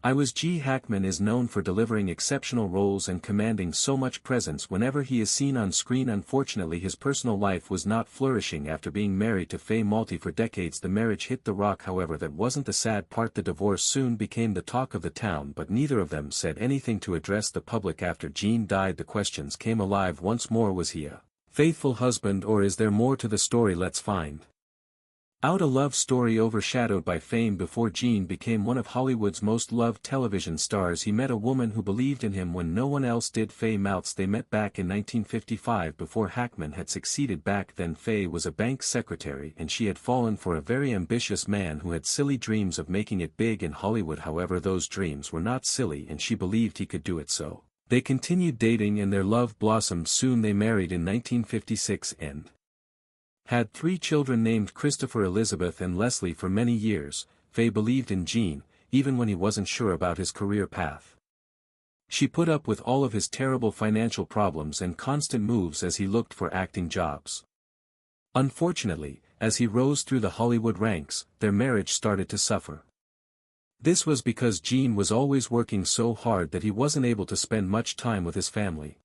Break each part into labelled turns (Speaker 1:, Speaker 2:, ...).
Speaker 1: Hackman is known for delivering exceptional roles and commanding so much presence whenever he is seen on screen. Unfortunately, his personal life was not flourishing after being married to Faye Malty for decades. The marriage hit the rock, however. That wasn't the sad part. The divorce soon became the talk of the town, but neither of them said anything to address the public. After Gene died, the questions came alive once more. Was he a faithful husband, or is there more to the story? Let's find out. A love story overshadowed by fame. Before Gene became one of Hollywood's most loved television stars, he met a woman who believed in him when no one else did. Faye Malty. They met back in 1955 before Hackman had succeeded. Back then Faye was a bank secretary and she had fallen for a very ambitious man who had silly dreams of making it big in Hollywood. However, those dreams were not silly and she believed he could do it, so they continued dating and their love blossomed. Soon they married in 1956 and had 3 children named Christopher, Elizabeth and Leslie. For many years, Faye believed in Gene, even when he wasn't sure about his career path. She put up with all of his terrible financial problems and constant moves as he looked for acting jobs. Unfortunately, as he rose through the Hollywood ranks, their marriage started to suffer. This was because Gene was always working so hard that he wasn't able to spend much time with his family.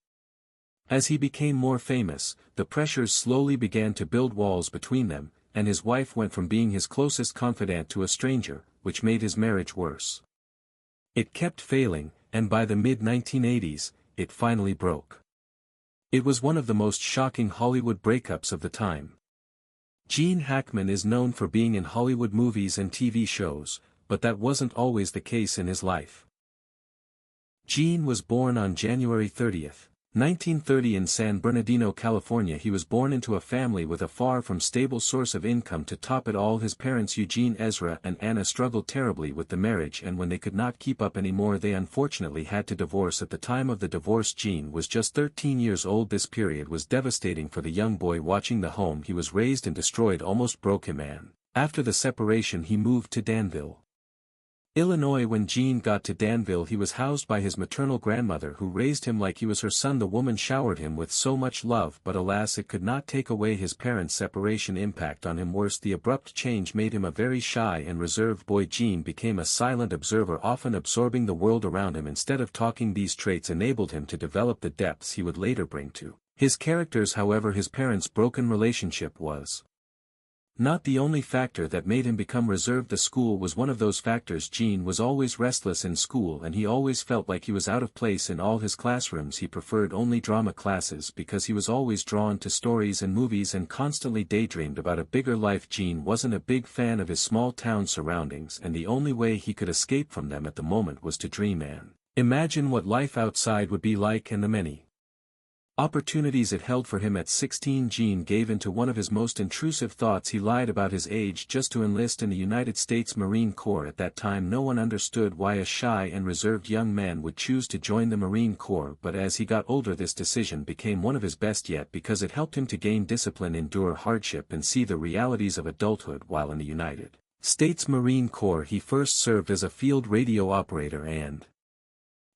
Speaker 1: As he became more famous, the pressures slowly began to build walls between them, and his wife went from being his closest confidant to a stranger, which made his marriage worse. It kept failing, and by the mid-1980s, it finally broke. It was one of the most shocking Hollywood breakups of the time. Gene Hackman is known for being in Hollywood movies and TV shows, but that wasn't always the case in his life. Gene was born on January 30, 1930 in San Bernardino, California. He was born into a family with a far from stable source of income. To top it all, his parents Eugene, Ezra and Anna struggled terribly with the marriage, and when they could not keep up anymore they unfortunately had to divorce. At the time of the divorce, Gene was just 13 years old. This period was devastating for the young boy. Watching the home he was raised and destroyed almost broke him, and after the separation he moved to Danville, Illinois. When Gene got to Danville, he was housed by his maternal grandmother who raised him like he was her son. The woman showered him with so much love, but alas, it could not take away his parents' separation impact on him. Worse, the abrupt change made him a very shy and reserved boy. Gene became a silent observer, often absorbing the world around him instead of talking. These traits enabled him to develop the depths he would later bring to his characters. However, his parents' broken relationship was not the only factor that made him become reserved. The school was one of those factors. Gene was always restless in school and he always felt like he was out of place in all his classrooms. He preferred only drama classes because he was always drawn to stories and movies and constantly daydreamed about a bigger life. Gene wasn't a big fan of his small town surroundings, and the only way he could escape from them at the moment was to dream and imagine what life outside would be like and the many opportunities it held for him. At 16, Gene gave in to one of his most intrusive thoughts. He lied about his age just to enlist in the United States Marine Corps. At that time no one understood why a shy and reserved young man would choose to join the Marine Corps, but as he got older this decision became one of his best yet because it helped him to gain discipline, endure hardship and see the realities of adulthood. While in the United States Marine Corps, he first served as a field radio operator and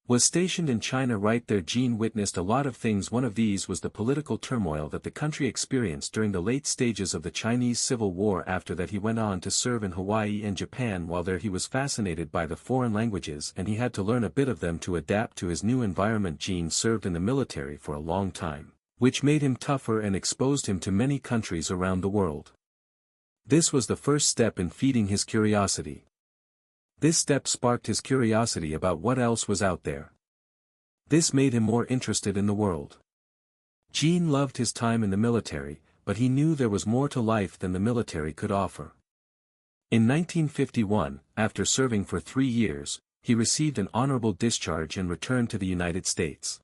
Speaker 1: was stationed in China. Right there, Gene witnessed a lot of things. One of these was the political turmoil that the country experienced during the late stages of the Chinese Civil War. After that he went on to serve in Hawaii and Japan. While there he was fascinated by the foreign languages and he had to learn a bit of them to adapt to his new environment. Gene served in the military for a long time, which made him tougher and exposed him to many countries around the world. This was the first step in feeding his curiosity. This step sparked his curiosity about what else was out there. This made him more interested in the world. Gene loved his time in the military, but he knew there was more to life than the military could offer. In 1951, after serving for 3 years, he received an honorable discharge and returned to the United States.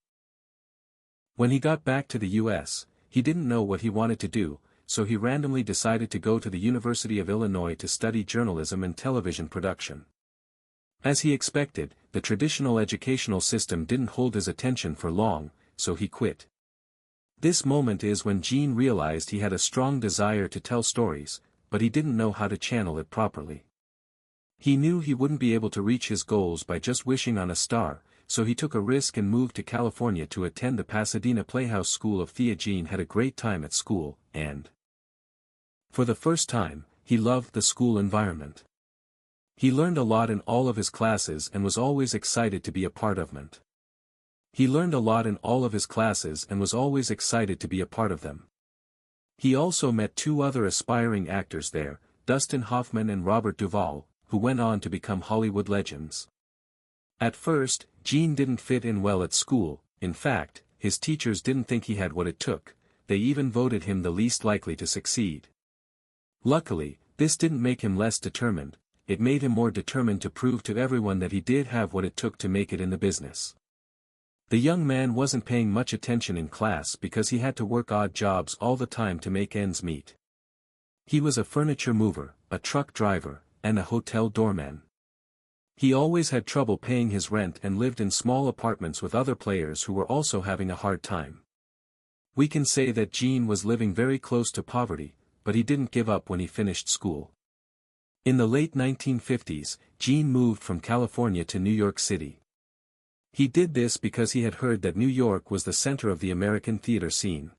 Speaker 1: When he got back to the U.S., he didn't know what he wanted to do, so he randomly decided to go to the University of Illinois to study journalism and television production. As he expected, the traditional educational system didn't hold his attention for long, so he quit. This moment is when Gene realized he had a strong desire to tell stories, but he didn't know how to channel it properly. He knew he wouldn't be able to reach his goals by just wishing on a star, so he took a risk and moved to California to attend the Pasadena Playhouse School of Theater. Gene had a great time at school, and for the first time, he loved the school environment. He learned a lot in all of his classes and was always excited to be a part of them. He learned a lot in all of his classes and was always excited to be a part of them. He also met two other aspiring actors there, Dustin Hoffman and Robert Duvall, who went on to become Hollywood legends. At first, Gene didn't fit in well at school. In fact, his teachers didn't think he had what it took. They even voted him the least likely to succeed. Luckily, this didn't make him less determined, it made him more determined to prove to everyone that he did have what it took to make it in the business. The young man wasn't paying much attention in class because he had to work odd jobs all the time to make ends meet. He was a furniture mover, a truck driver, and a hotel doorman. He always had trouble paying his rent and lived in small apartments with other players who were also having a hard time. We can say that Gene was living very close to poverty, but he didn't give up when he finished school. In the late 1950s, Gene moved from California to New York City. He did this because he had heard that New York was the center of the American theater scene.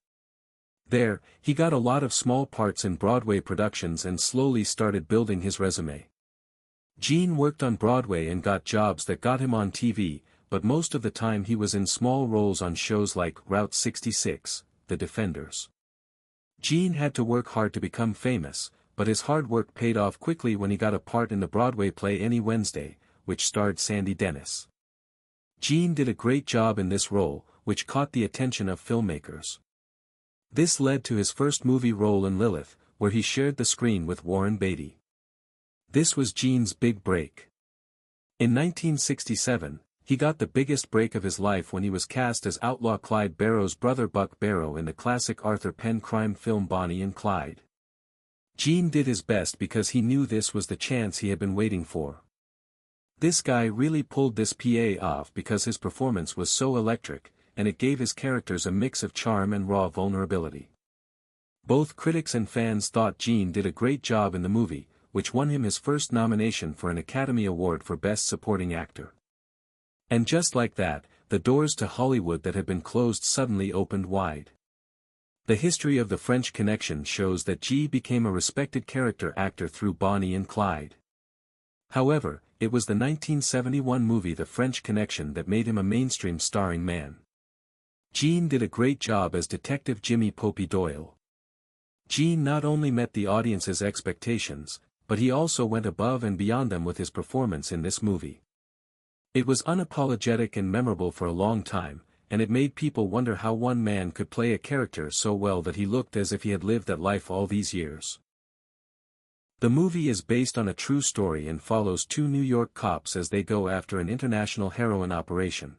Speaker 1: There, he got a lot of small parts in Broadway productions and slowly started building his resume. Gene worked on Broadway and got jobs that got him on TV, but most of the time he was in small roles on shows like Route 66, The Defenders. Gene had to work hard to become famous, but his hard work paid off quickly when he got a part in the Broadway play Any Wednesday, which starred Sandy Dennis. Gene did a great job in this role, which caught the attention of filmmakers. This led to his first movie role in Lilith, where he shared the screen with Warren Beatty. This was Gene's big break. In 1967, he got the biggest break of his life when he was cast as outlaw Clyde Barrow's brother Buck Barrow in the classic Arthur Penn crime film Bonnie and Clyde. Gene did his best because he knew this was the chance he had been waiting for. This guy really pulled this PA off because his performance was so electric, and it gave his characters a mix of charm and raw vulnerability. Both critics and fans thought Gene did a great job in the movie, which won him his first nomination for an Academy Award for Best Supporting Actor. And just like that, the doors to Hollywood that had been closed suddenly opened wide. The history of the French Connection shows that G became a respected character actor through Bonnie and Clyde. However, it was the 1971 movie The French Connection that made him a mainstream starring man. Gene did a great job as Detective Jimmy Popey Doyle. Gene not only met the audience's expectations, but he also went above and beyond them with his performance in this movie. It was unapologetic and memorable for a long time, and it made people wonder how one man could play a character so well that he looked as if he had lived that life all these years. The movie is based on a true story and follows two New York cops as they go after an international heroin operation.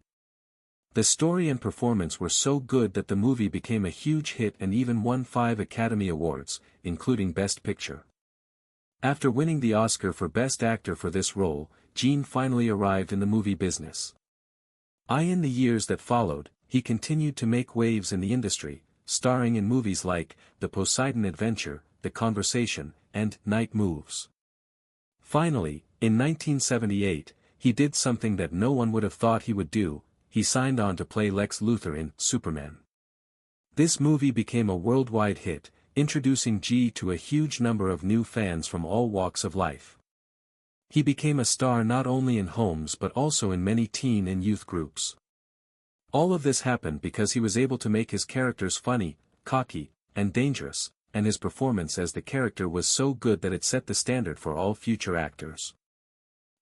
Speaker 1: The story and performance were so good that the movie became a huge hit and even won 5 Academy Awards, including Best Picture. After winning the Oscar for Best Actor for this role, Gene finally arrived in the movie business. In the years that followed, he continued to make waves in the industry, starring in movies like The Poseidon Adventure, The Conversation, and Night Moves. Finally, in 1978, he did something that no one would have thought he would do. He signed on to play Lex Luthor in Superman. This movie became a worldwide hit, introducing G to a huge number of new fans from all walks of life. He became a star not only in homes but also in many teen and youth groups. All of this happened because he was able to make his characters funny, cocky, and dangerous, and his performance as the character was so good that it set the standard for all future actors.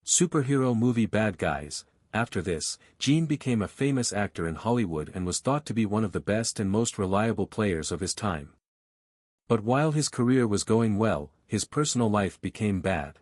Speaker 1: Superhero movie Bad Guys. After this, Gene became a famous actor in Hollywood and was thought to be one of the best and most reliable players of his time. But while his career was going well, his personal life became bad.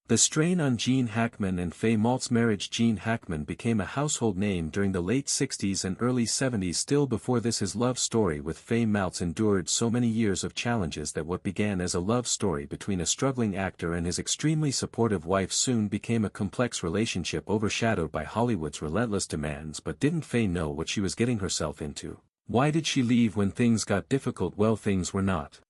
Speaker 1: The strain on Gene Hackman and Faye Malt's marriage. Gene Hackman became a household name during the late 60s and early 70s. Still before this, his love story with Faye Maltz endured so many years of challenges that what began as a love story between a struggling actor and his extremely supportive wife soon became a complex relationship overshadowed by Hollywood's relentless demands. But didn't Faye know what she was getting herself into? Why did she leave when things got difficult? Well, things were not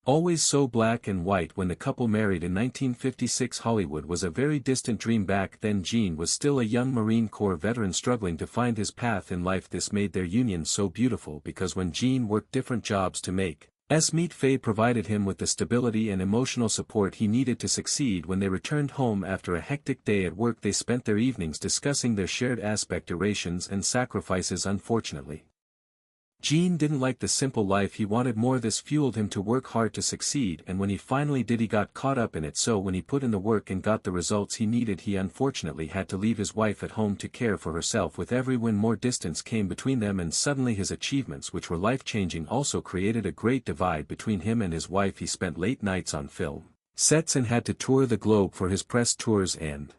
Speaker 1: always so black and white when the couple married in 1956. Hollywood was a very distant dream back then. Gene was still a young Marine Corps veteran struggling to find his path in life. This made their union so beautiful because when Gene worked different jobs to make Meet Faye provided him with the stability and emotional support he needed to succeed. When they returned home after a hectic day at work, they spent their evenings discussing their shared aspirations and sacrifices. Unfortunately, Gene didn't like the simple life he wanted more. This fueled him to work hard to succeed, and when he finally did, he got caught up in it. So when he put in the work and got the results he needed, he unfortunately had to leave his wife at home to care for herself. With every win, more distance came between them, and suddenly his achievements, which were life-changing, also created a great divide between him and his wife. He spent late nights on film sets and had to tour the globe for his press tours, and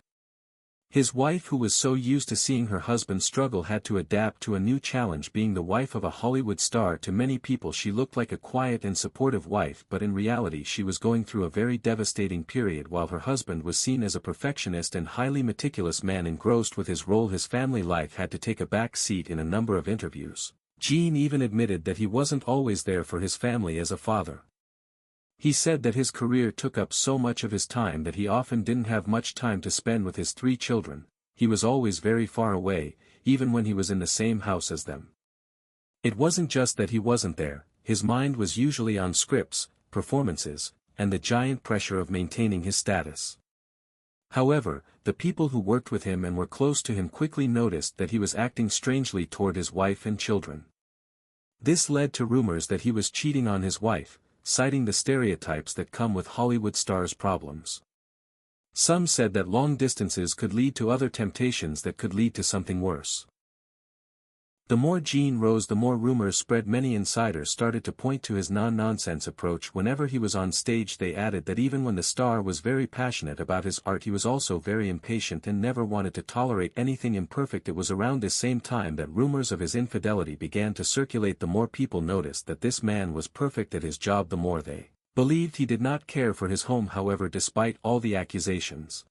Speaker 1: his wife, who was so used to seeing her husband struggle, had to adapt to a new challenge. Being the wife of a Hollywood star, to many people she looked like a quiet and supportive wife, but in reality she was going through a very devastating period. While her husband was seen as a perfectionist and highly meticulous man engrossed with his role, his family life had to take a back seat. In a number of interviews, Gene even admitted that he wasn't always there for his family as a father. He said that his career took up so much of his time that he often didn't have much time to spend with his 3 children. He was always very far away, even when he was in the same house as them. It wasn't just that he wasn't there, his mind was usually on scripts, performances, and the giant pressure of maintaining his status. However, the people who worked with him and were close to him quickly noticed that he was acting strangely toward his wife and children. This led to rumors that he was cheating on his wife, citing the stereotypes that come with Hollywood stars' problems. Some said that long distances could lead to other temptations that could lead to something worse. The more Gene rose, the more rumors spread. Many insiders started to point to his non-nonsense approach whenever he was on stage. They added that even when the star was very passionate about his art, he was also very impatient and never wanted to tolerate anything imperfect. It was around this same time that rumors of his infidelity began to circulate. The more people noticed that this man was perfect at his job, the more they believed he did not care for his home. However, despite all the accusations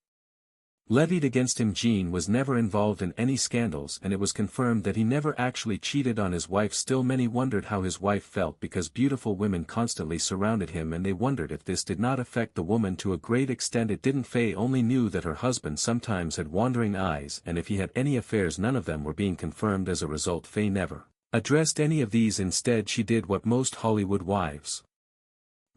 Speaker 1: levied against him, Gene was never involved in any scandals, and it was confirmed that he never actually cheated on his wife. Still, many wondered how his wife felt because beautiful women constantly surrounded him, and they wondered if this did not affect the woman to a great extent. It didn't. Faye only knew that her husband sometimes had wandering eyes, and if he had any affairs, none of them were being confirmed. As a result, Faye never addressed any of these. Instead, she did what most Hollywood wives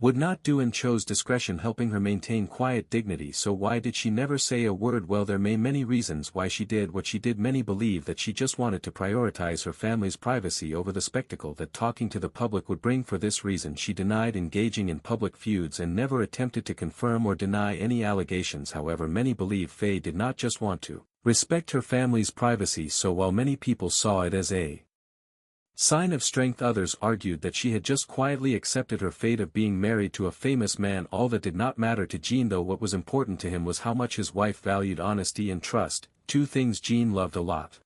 Speaker 1: would not do and chose discretion, helping her maintain quiet dignity. So why did she never say a word? Well, there may many reasons why she did what she did. Many believe that she just wanted to prioritize her family's privacy over the spectacle that talking to the public would bring. For this reason, she denied engaging in public feuds and never attempted to confirm or deny any allegations. However, many believe Faye did not just want to respect her family's privacy. So while many people saw it as a sign of strength, others argued that she had just quietly accepted her fate of being married to a famous man. All that did not matter to Gene, though. What was important to him was how much his wife valued honesty and trust, 2 things Gene loved a lot.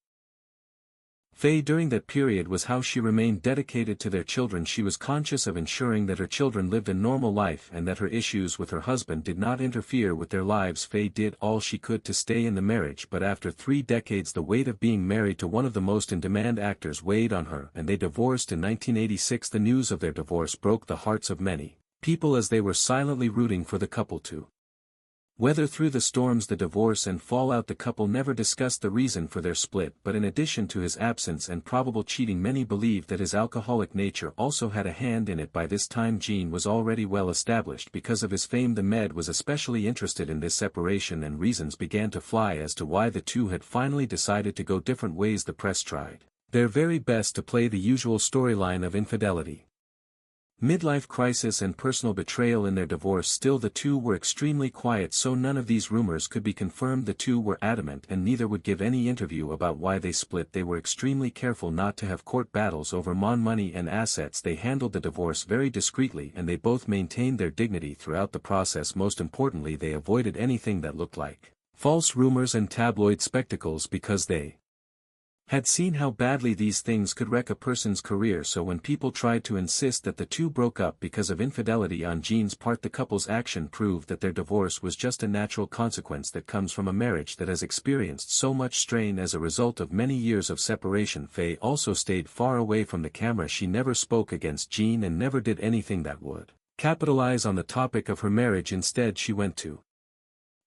Speaker 1: Faye during that period was how she remained dedicated to their children. She was conscious of ensuring that her children lived a normal life and that her issues with her husband did not interfere with their lives. Faye did all she could to stay in the marriage, but after 3 decades the weight of being married to one of the most in-demand actors weighed on her, and they divorced in 1986. The news of their divorce broke the hearts of many people as they were silently rooting for the couple to weather through the storms. The divorce and fallout. The couple never discussed the reason for their split, but in addition to his absence and probable cheating, many believed that his alcoholic nature also had a hand in it. By this time Gene was already well established because of his fame. The Med was especially interested in this separation, and reasons began to fly as to why the two had finally decided to go different ways. The press tried their very best to play the usual storyline of infidelity, midlife crisis, and personal betrayal in their divorce. Still, the two were extremely quiet, so none of these rumors could be confirmed. The two were adamant, and neither would give any interview about why they split. They were extremely careful not to have court battles over money and assets. They handled the divorce very discreetly, and they both maintained their dignity throughout the process. Most importantly, they avoided anything that looked like false rumors and tabloid spectacles because they had seen how badly these things could wreck a person's career. So when people tried to insist that the two broke up because of infidelity on Gene's part, the couple's action proved that their divorce was just a natural consequence that comes from a marriage that has experienced so much strain as a result of many years of separation. Faye also stayed far away from the camera. She never spoke against Gene and never did anything that would capitalize on the topic of her marriage. Instead, she went to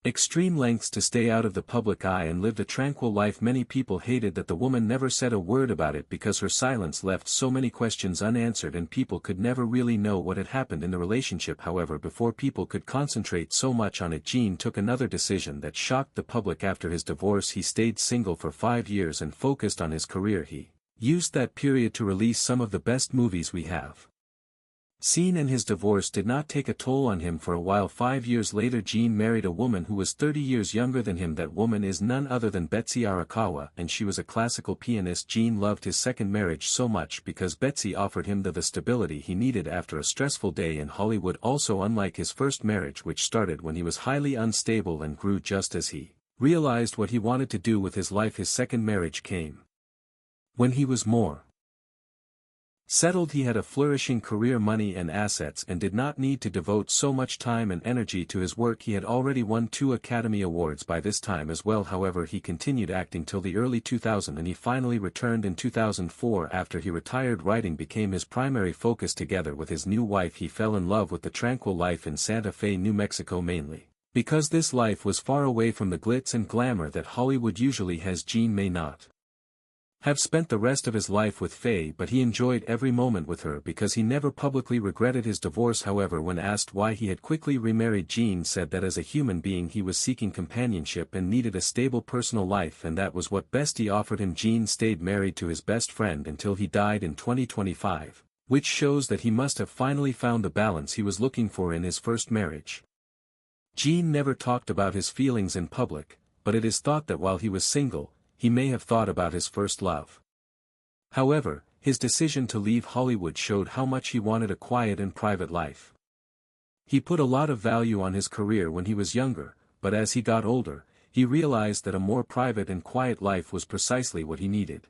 Speaker 1: extreme lengths to stay out of the public eye and lived a tranquil life. Many people hated that the woman never said a word about it because her silence left so many questions unanswered and people could never really know what had happened in the relationship. However, before people could concentrate so much on it, Gene took another decision that shocked the public. After his divorce, he stayed single for 5 years and focused on his career. He used that period to release some of the best movies we have seen, and his divorce did not take a toll on him for a while. 5 years later, Gene married a woman who was 30 years younger than him. That woman is none other than Betsy Arakawa, and she was a classical pianist. Gene loved his second marriage so much because Betsy offered him the stability he needed after a stressful day in Hollywood. Also, unlike his first marriage, which started when he was highly unstable and grew just as he realized what he wanted to do with his life, his second marriage came when he was more settled. He had a flourishing career, money and assets, and did not need to devote so much time and energy to his work. He had already won 2 Academy Awards by this time as well. However, he continued acting till the early 2000s, and he finally returned in 2004 after he retired. Writing became his primary focus. Together with his new wife, he fell in love with the tranquil life in Santa Fe, New Mexico, mainly because this life was far away from the glitz and glamour that Hollywood usually has. Gene may not have spent the rest of his life with Faye, but he enjoyed every moment with her because he never publicly regretted his divorce. However, when asked why he had quickly remarried, Gene said that as a human being he was seeking companionship and needed a stable personal life, and that was what Bestie offered him. Gene stayed married to his best friend until he died in 2025, which shows that he must have finally found the balance he was looking for in his first marriage. Gene never talked about his feelings in public, but it is thought that while he was single, he may have thought about his first love. However, his decision to leave Hollywood showed how much he wanted a quiet and private life. He put a lot of value on his career when he was younger, but as he got older, he realized that a more private and quiet life was precisely what he needed.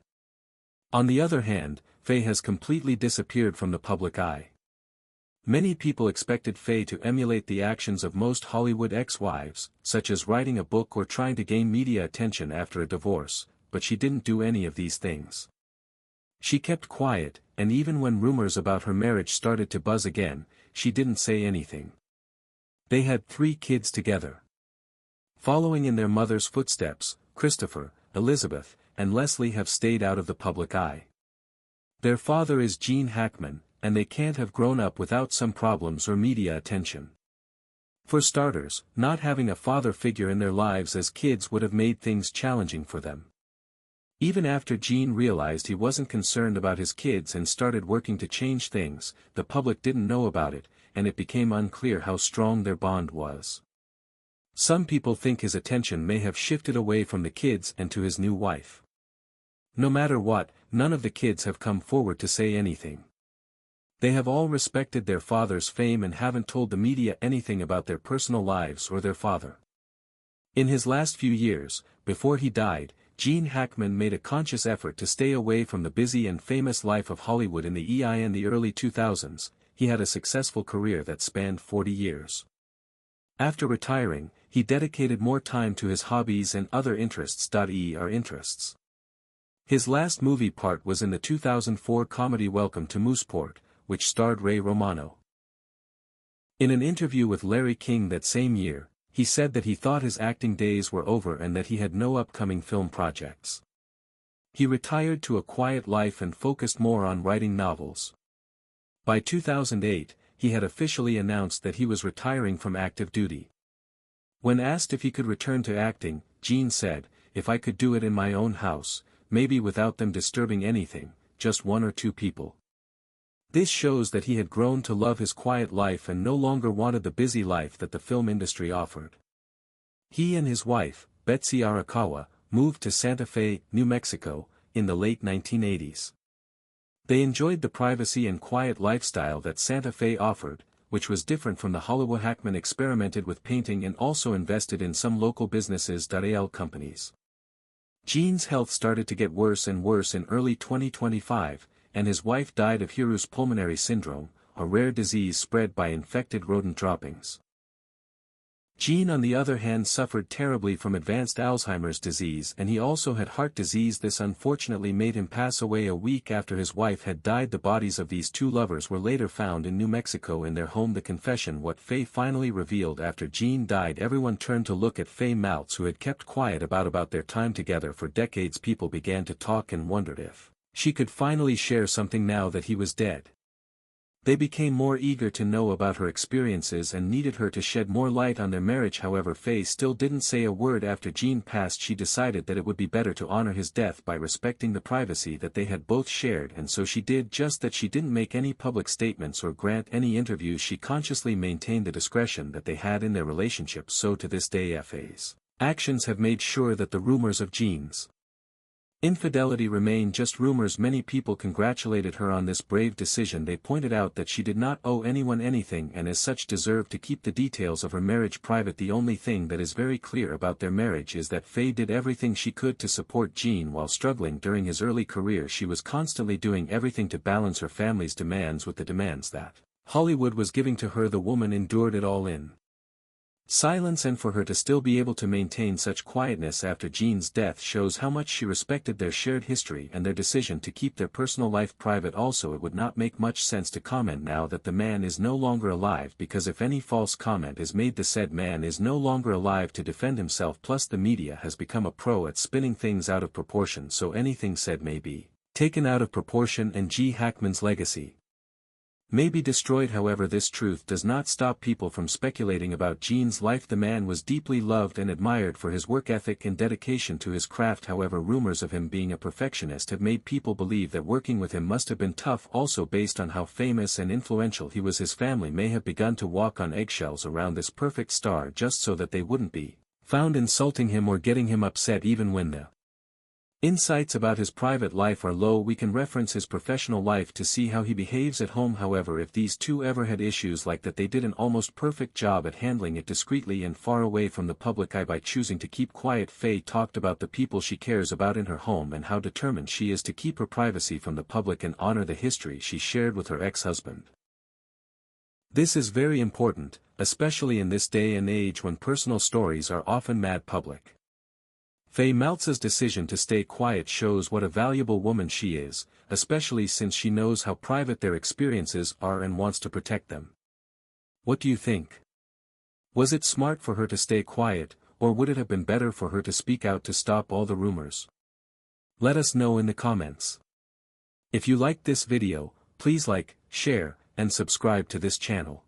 Speaker 1: On the other hand, Faye has completely disappeared from the public eye. Many people expected Faye to emulate the actions of most Hollywood ex-wives, such as writing a book or trying to gain media attention after a divorce, but she didn't do any of these things. She kept quiet, and even when rumors about her marriage started to buzz again, she didn't say anything. They had 3 kids together. Following in their mother's footsteps, Christopher, Elizabeth, and Leslie have stayed out of the public eye. Their father is Gene Hackman, and they can't have grown up without some problems or media attention. For starters, not having a father figure in their lives as kids would have made things challenging for them. Even after Gene realized he wasn't concerned about his kids and started working to change things, the public didn't know about it, and it became unclear how strong their bond was. Some people think his attention may have shifted away from the kids and to his new wife. No matter what, none of the kids have come forward to say anything. They have all respected their father's fame and haven't told the media anything about their personal lives or their father. In his last few years, before he died, Gene Hackman made a conscious effort to stay away from the busy and famous life of Hollywood. In the early 2000s, he had a successful career that spanned 40 years. After retiring, he dedicated more time to his hobbies and other interests. Interests. His last movie part was in the 2004 comedy Welcome to Mooseport, which starred Ray Romano. In an interview with Larry King that same year, he said that he thought his acting days were over and that he had no upcoming film projects. He retired to a quiet life and focused more on writing novels. By 2008, he had officially announced that he was retiring from active duty. When asked if he could return to acting, Gene said, "If I could do it in my own house, maybe without them disturbing anything, just 1 or 2 people." This shows that he had grown to love his quiet life and no longer wanted the busy life that the film industry offered. He and his wife, Betsy Arakawa, moved to Santa Fe, New Mexico, in the late 1980s. They enjoyed the privacy and quiet lifestyle that Santa Fe offered, which was different from the Hollywood. Hackman experimented with painting and also invested in some local businesses. Companies. Gene's health started to get worse and worse in early 2025, and his wife died of Hirsch's pulmonary syndrome, a rare disease spread by infected rodent droppings. Jean on the other hand suffered terribly from advanced Alzheimer's disease, and he also had heart disease. This unfortunately made him pass away a week after his wife had died. The bodies of these two lovers were later found in New Mexico in their home. The confession. What Faye finally revealed after Jean died. Everyone turned to look at Faye Maltz, who had kept quiet about their time together for decades. People began to talk and wondered if she could finally share something now that he was dead. They became more eager to know about her experiences and needed her to shed more light on their marriage. However, Faye still didn't say a word after Jean passed. She decided that it would be better to honor his death by respecting the privacy that they had both shared, and so she did just that. She didn't make any public statements or grant any interviews. She consciously maintained the discretion that they had in their relationship. So to this day, Faye's actions have made sure that the rumors of Jean's infidelity remain just rumors. Many people congratulated her on this brave decision. They pointed out that she did not owe anyone anything and as such deserved to keep the details of her marriage private. The only thing that is very clear about their marriage is that Faye did everything she could to support Jean while struggling during his early career. She was constantly doing everything to balance her family's demands with the demands that Hollywood was giving to her. The woman endured it all in silence, and for her to still be able to maintain such quietness after Jean's death shows how much she respected their shared history and their decision to keep their personal life private. Also, it would not make much sense to comment now that the man is no longer alive, because if any false comment is made, the said man is no longer alive to defend himself. Plus, the media has become a pro at spinning things out of proportion, so anything said may be taken out of proportion and Hackman's legacy may be destroyed. However, this truth does not stop people from speculating about Jean's life. The man was deeply loved and admired for his work ethic and dedication to his craft. However, rumors of him being a perfectionist have made people believe that working with him must have been tough. Also, based on how famous and influential he was, his family may have begun to walk on eggshells around this perfect star just so that they wouldn't be found insulting him or getting him upset. Even when the insights about his private life are low, we can reference his professional life to see how he behaves at home. However, if these two ever had issues like that, they did an almost perfect job at handling it discreetly and far away from the public eye by choosing to keep quiet. Faye talked about the people she cares about in her home and how determined she is to keep her privacy from the public and honor the history she shared with her ex-husband. This is very important, especially in this day and age when personal stories are often made public. Faye Maltz's decision to stay quiet shows what a valuable woman she is, especially since she knows how private their experiences are and wants to protect them. What do you think? Was it smart for her to stay quiet, or would it have been better for her to speak out to stop all the rumors? Let us know in the comments. If you liked this video, please like, share, and subscribe to this channel.